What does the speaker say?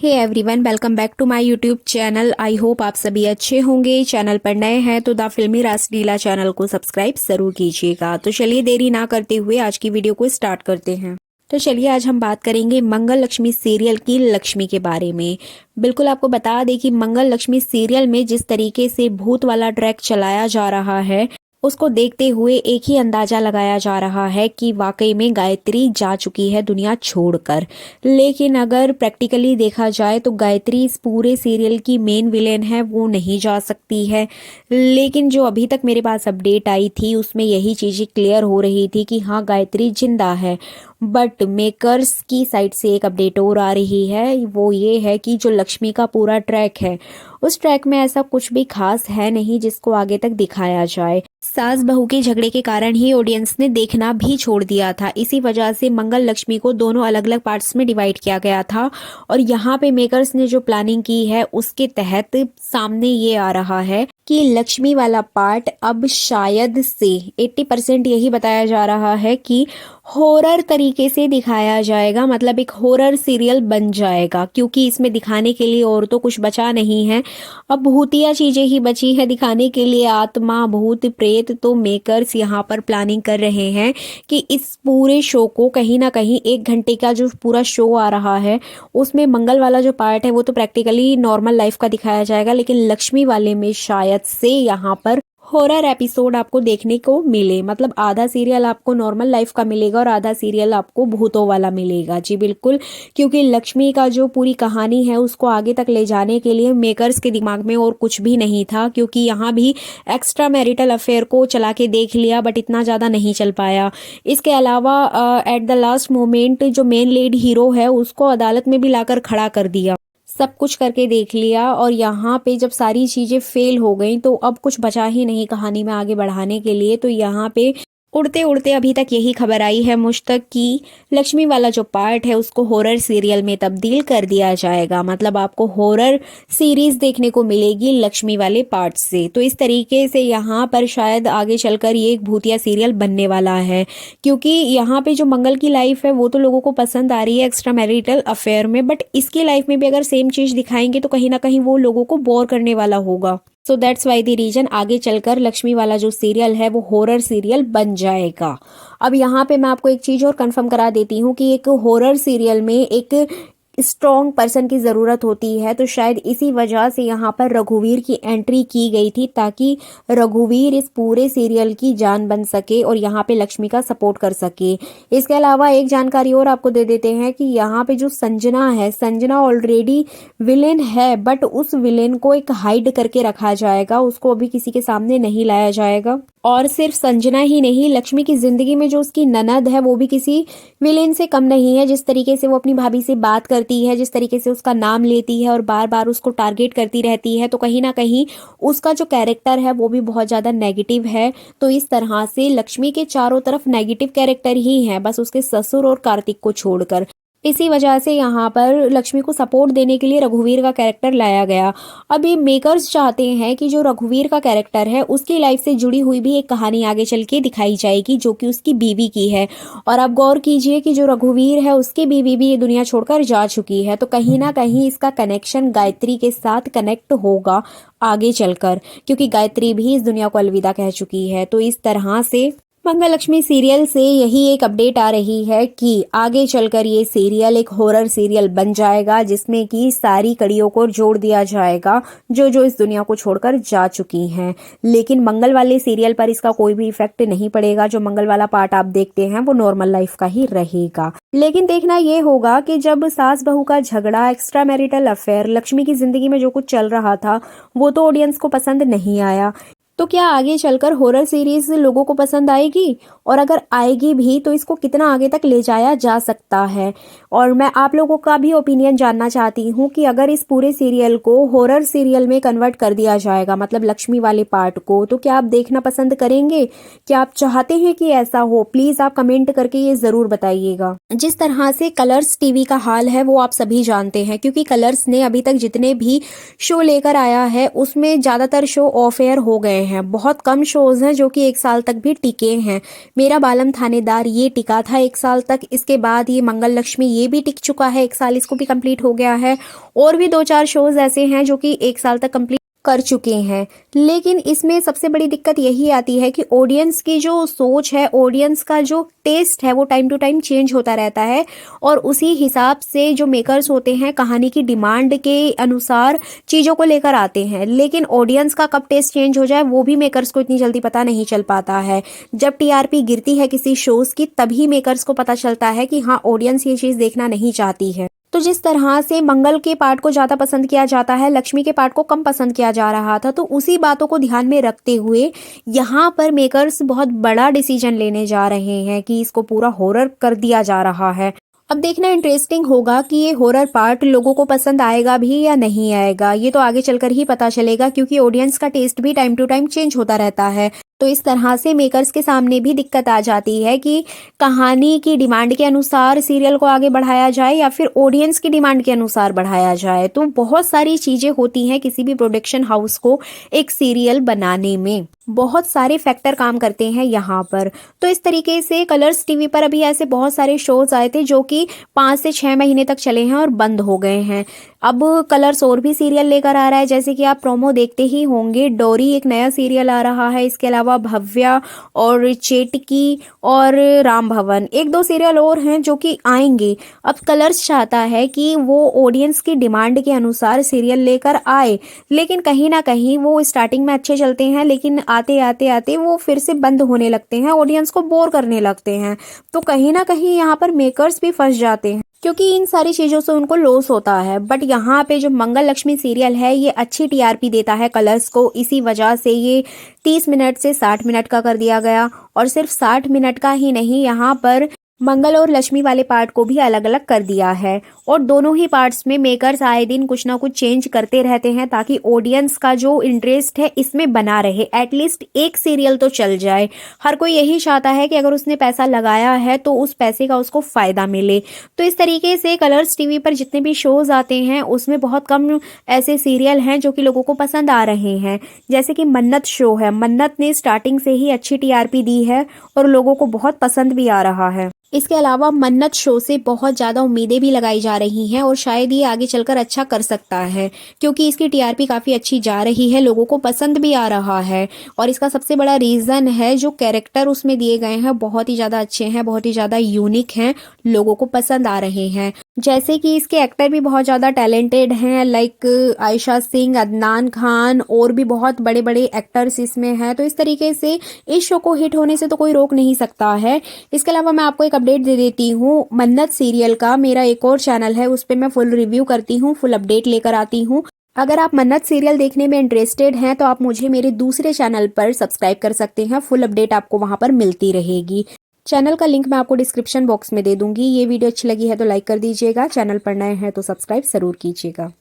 Hey everyone, welcome back to my YouTube channel. I hope आप सभी अच्छे होंगे। चैनल पर नए हैं तो द फिल्मी रासलीला चैनल को सब्सक्राइब जरूर कीजिएगा। तो चलिए देरी ना करते हुए आज की वीडियो को स्टार्ट करते हैं। तो चलिए आज हम बात करेंगे मंगल लक्ष्मी सीरियल की लक्ष्मी के बारे में। बिल्कुल आपको बता दें कि मंगल लक्ष्मी सीरियल में जिस तरीके से भूत वाला ट्रैक चलाया जा रहा है उसको देखते हुए एक ही अंदाजा लगाया जा रहा है कि वाकई में गायत्री जा चुकी है दुनिया छोड़कर। लेकिन अगर प्रैक्टिकली देखा जाए तो गायत्री इस पूरे सीरियल की मेन विलेन है, वो नहीं जा सकती है। लेकिन जो अभी तक मेरे पास अपडेट आई थी उसमें यही चीज़ें क्लियर हो रही थी कि हाँ गायत्री जिंदा है। बट मेकर्स की साइड से एक अपडेट और आ रही है, वो ये है कि जो लक्ष्मी का पूरा ट्रैक है उस ट्रैक में ऐसा कुछ भी खास है नहीं जिसको आगे तक दिखाया जाए। सास बहू के झगड़े के कारण ही ऑडियंस ने देखना भी छोड़ दिया था। इसी वजह से मंगल लक्ष्मी को दोनों अलग अलग पार्ट्स में डिवाइड किया गया था और यहाँ पे मेकर्स ने जो प्लानिंग की है उसके तहत सामने ये आ रहा है कि लक्ष्मी वाला पार्ट अब शायद से 80% यही बताया जा रहा है कि हॉरर तरीके से दिखाया जाएगा, मतलब एक हॉरर सीरियल बन जाएगा, क्योंकि इसमें दिखाने के लिए और तो कुछ बचा नहीं है। अब भूतिया चीजें ही बची है दिखाने के लिए, आत्मा भूत प्रेत। तो मेकर्स यहाँ पर प्लानिंग कर रहे हैं कि इस पूरे शो को कहीं ना कहीं 1 घंटे का जो पूरा शो आ रहा है उसमें मंगल वाला जो पार्ट है वो तो प्रैक्टिकली नॉर्मल लाइफ का दिखाया जाएगा, लेकिन लक्ष्मी वाले में शायद से यहाँ पर हॉरर एपिसोड आपको देखने को मिले। मतलब आधा सीरियल आपको नॉर्मल लाइफ का मिलेगा और आधा सीरियल आपको भूतों वाला मिलेगा। जी बिल्कुल, क्योंकि लक्ष्मी का जो पूरी कहानी है उसको आगे तक ले जाने के लिए मेकर्स के दिमाग में और कुछ भी नहीं था, क्योंकि यहाँ भी एक्स्ट्रा मैरिटल अफेयर को चला के देख लिया बट इतना ज़्यादा नहीं चल पाया। इसके अलावा एट द लास्ट मोमेंट जो मेन लीड हीरो है उसको अदालत में भी लाकर खड़ा कर दिया। सब कुछ करके देख लिया और यहाँ पे जब सारी चीज़ें फेल हो गई तो अब कुछ बचा ही नहीं कहानी में आगे बढ़ाने के लिए। तो यहाँ पे उड़ते उड़ते अभी तक यही खबर आई है मुझ तक कि लक्ष्मी वाला जो पार्ट है उसको हॉरर सीरियल में तब्दील कर दिया जाएगा। मतलब आपको हॉरर सीरीज देखने को मिलेगी लक्ष्मी वाले पार्ट से। तो इस तरीके से यहाँ पर शायद आगे चलकर ये एक भूतिया सीरियल बनने वाला है, क्योंकि यहाँ पे जो मंगल की लाइफ है वो तो लोगों को पसंद आ रही है एक्स्ट्रा मैरिटल अफेयर में, बट इसकी लाइफ में भी अगर सेम चीज दिखाएंगे तो कहीं ना कहीं वो लोगों को बोर करने वाला होगा। So that's why the reason आगे चलकर लक्ष्मी वाला जो सीरियल है वो हॉरर सीरियल बन जाएगा। अब यहाँ पे मैं आपको एक चीज और कंफर्म करा देती हूँ कि एक हॉरर सीरियल में एक स्ट्रॉन्ग पर्सन की ज़रूरत होती है, तो शायद इसी वजह से यहाँ पर रघुवीर की एंट्री की गई थी ताकि रघुवीर इस पूरे सीरियल की जान बन सके और यहाँ पे लक्ष्मी का सपोर्ट कर सके। इसके अलावा एक जानकारी और आपको दे देते हैं कि यहाँ पे जो संजना है, संजना ऑलरेडी विलेन है बट उस विलेन को एक हाइड करके रखा जाएगा, उसको अभी किसी के सामने नहीं लाया जाएगा। और सिर्फ संजना ही नहीं, लक्ष्मी की जिंदगी में जो उसकी ननद है वो भी किसी विलेन से कम नहीं है। जिस तरीके से वो अपनी भाभी से बात करती है, जिस तरीके से उसका नाम लेती है और बार बार उसको टारगेट करती रहती है, तो कहीं ना कहीं उसका जो कैरेक्टर है वो भी बहुत ज़्यादा नेगेटिव है। तो इस तरह से लक्ष्मी के चारों तरफ नेगेटिव कैरेक्टर ही हैं, बस उसके ससुर और कार्तिक को छोड़कर। इसी वजह से यहाँ पर लक्ष्मी को सपोर्ट देने के लिए रघुवीर का कैरेक्टर लाया गया। अब ये मेकर्स चाहते हैं कि जो रघुवीर का कैरेक्टर है उसकी लाइफ से जुड़ी हुई भी एक कहानी आगे चल के दिखाई जाएगी जो कि उसकी बीवी की है। और आप गौर कीजिए कि जो रघुवीर है उसकी बीवी भी ये दुनिया छोड़कर जा चुकी है, तो कहीं ना कहीं इसका कनेक्शन गायत्री के साथ कनेक्ट होगा आगे चलकर, क्योंकि गायत्री भी इस दुनिया को अलविदा कह चुकी है। तो इस तरह से मंगल लक्ष्मी सीरियल से यही एक अपडेट आ रही है कि आगे चलकर ये सीरियल एक हॉरर सीरियल बन जाएगा जिसमें कि सारी कड़ियों को जोड़ दिया जाएगा जो जो इस दुनिया को छोड़कर जा चुकी हैं। लेकिन मंगल वाले सीरियल पर इसका कोई भी इफेक्ट नहीं पड़ेगा। जो मंगल वाला पार्ट आप देखते हैं वो नॉर्मल लाइफ का ही रहेगा। लेकिन देखना ये होगा कि जब सास बहू का झगड़ा, एक्स्ट्रा मैरिटल अफेयर, लक्ष्मी की जिंदगी में जो कुछ चल रहा था वो तो ऑडियंस को पसंद नहीं आया, तो क्या आगे चलकर हॉरर सीरीज लोगों को पसंद आएगी? और अगर आएगी भी तो इसको कितना आगे तक ले जाया जा सकता है? और मैं आप लोगों का भी ओपिनियन जानना चाहती हूँ कि अगर इस पूरे सीरियल को हॉरर सीरियल में कन्वर्ट कर दिया जाएगा, मतलब लक्ष्मी वाले पार्ट को, तो क्या आप देखना पसंद करेंगे? क्या आप चाहते हैं कि ऐसा हो? प्लीज आप कमेंट करके ये जरूर बताइएगा। जिस तरह से कलर्स टीवी का हाल है वो आप सभी जानते हैं, क्योंकि कलर्स ने अभी तक जितने भी शो लेकर आया है उसमें ज्यादातर शो ऑफ एयर हो गए हैं। हैं। बहुत कम शोज़ हैं जो कि 1 साल तक भी टिके हैं। मेरा बालम थानेदार ये टिका था 1 साल तक। इसके बाद ये मंगल लक्ष्मी ये भी टिक चुका है, 1 साल इसको भी कंप्लीट हो गया है। और भी 2-4 शोज़ ऐसे हैं जो कि 1 साल तक कंप्लीट कर चुके हैं। लेकिन इसमें सबसे बड़ी दिक्कत यही आती है कि ऑडियंस की जो सोच है, ऑडियंस का जो टेस्ट है वो टाइम टू टाइम चेंज होता रहता है और उसी हिसाब से जो मेकर्स होते हैं कहानी की डिमांड के अनुसार चीज़ों को लेकर आते हैं। लेकिन ऑडियंस का कब टेस्ट चेंज हो जाए वो भी मेकर्स को इतनी जल्दी पता नहीं चल पाता है। जब टीआरपी गिरती है किसी शोज़ की तभी मेकर्स को पता चलता है कि हाँ, ऑडियंस ये चीज़ देखना नहीं चाहती है। तो जिस तरह से मंगल के पार्ट को ज़्यादा पसंद किया जाता है, लक्ष्मी के पार्ट को कम पसंद किया जा रहा था, तो उसी बातों को ध्यान में रखते हुए यहाँ पर मेकर्स बहुत बड़ा डिसीजन लेने जा रहे हैं कि इसको पूरा हॉरर कर दिया जा रहा है। अब देखना इंटरेस्टिंग होगा कि ये हॉरर पार्ट लोगों को पसंद आएगा भी या नहीं आएगा। ये तो आगे चलकर ही पता चलेगा क्योंकि ऑडियंस का टेस्ट भी टाइम टू टाइम चेंज होता रहता है। तो इस तरह से मेकर्स के सामने भी दिक्कत आ जाती है कि कहानी की डिमांड के अनुसार सीरियल को आगे बढ़ाया जाए या फिर ऑडियंस की डिमांड के अनुसार बढ़ाया जाए। तो बहुत सारी चीज़ें होती हैं किसी भी प्रोडक्शन हाउस को एक सीरियल बनाने में, बहुत सारे फैक्टर काम करते हैं यहाँ पर। तो इस तरीके से कलर्स टीवी पर अभी ऐसे बहुत सारे शोज आए थे जो कि 5 से 6 महीने तक चले हैं और बंद हो गए हैं। अब कलर्स और भी सीरियल लेकर आ रहा है, जैसे कि आप प्रोमो देखते ही होंगे। डोरी एक नया सीरियल आ रहा है, इसके अलावा भव्या और चेटकी और राम भवन, 1-2 सीरियल और हैं जो कि आएंगे। अब कलर्स चाहता है कि वो ऑडियंस की डिमांड के अनुसार सीरियल लेकर आए, लेकिन कहीं ना कहीं वो स्टार्टिंग में अच्छे चलते हैं लेकिन आते आते आते वो फिर से बंद होने लगते हैं, ऑडियंस को बोर करने लगते हैं। तो कहीं ना कहीं यहाँ पर मेकर्स भी फंस जाते हैं क्योंकि इन सारी चीज़ों से उनको लॉस होता है। बट यहाँ पे जो मंगल लक्ष्मी सीरियल है ये अच्छी टीआरपी देता है कलर्स को, इसी वजह से ये 30 मिनट से 60 मिनट का कर दिया गया। और सिर्फ 60 मिनट का ही नहीं, यहाँ पर मंगल और लक्ष्मी वाले पार्ट को भी अलग अलग कर दिया है। और दोनों ही पार्ट्स में मेकर्स आए दिन कुछ ना कुछ चेंज करते रहते हैं ताकि ऑडियंस का जो इंटरेस्ट है इसमें बना रहे, एटलीस्ट एक सीरियल तो चल जाए। हर कोई यही चाहता है कि अगर उसने पैसा लगाया है तो उस पैसे का उसको फ़ायदा मिले। तो इस तरीके से कलर्स टीवी पर जितने भी शोज़ आते हैं उसमें बहुत कम ऐसे सीरियल हैं जो कि लोगों को पसंद आ रहे हैं। जैसे कि मन्नत शो है, मन्नत ने स्टार्टिंग से ही अच्छी टीआरपी दी है और लोगों को बहुत पसंद भी आ रहा है। इसके अलावा मन्नत शो से बहुत ज़्यादा उम्मीदें भी लगाई जा रही हैं और शायद ये आगे चलकर अच्छा कर सकता है क्योंकि इसकी टीआरपी काफ़ी अच्छी जा रही है, लोगों को पसंद भी आ रहा है। और इसका सबसे बड़ा रीज़न है जो कैरेक्टर उसमें दिए गए हैं बहुत ही ज़्यादा अच्छे हैं, बहुत ही ज़्यादा यूनिक हैं, लोगों को पसंद आ रहे हैं। जैसे कि इसके एक्टर भी बहुत ज़्यादा टैलेंटेड हैं, लाइक आयशा सिंह, अदनान खान और भी बहुत बड़े बड़े एक्टर्स इसमें हैं। तो इस तरीके से इस शो को हिट होने से तो कोई रोक नहीं सकता है। इसके अलावा मैं आपको एक अपडेट दे देती हूँ मन्नत सीरियल का। मेरा एक और चैनल है, उस पर मैं फुल रिव्यू करती हूँ, फुल अपडेट लेकर आती हूँ। अगर आप मन्नत सीरियल देखने में इंटरेस्टेड हैं तो आप मुझे मेरे दूसरे चैनल पर सब्सक्राइब कर सकते हैं, फुल अपडेट आपको वहां पर मिलती रहेगी। चैनल का लिंक मैं आपको डिस्क्रिप्शन बॉक्स में दे दूंगी। ये वीडियो अच्छी लगी है तो लाइक कर दीजिएगा, चैनल पर नए हैं तो सब्सक्राइब जरूर कीजिएगा।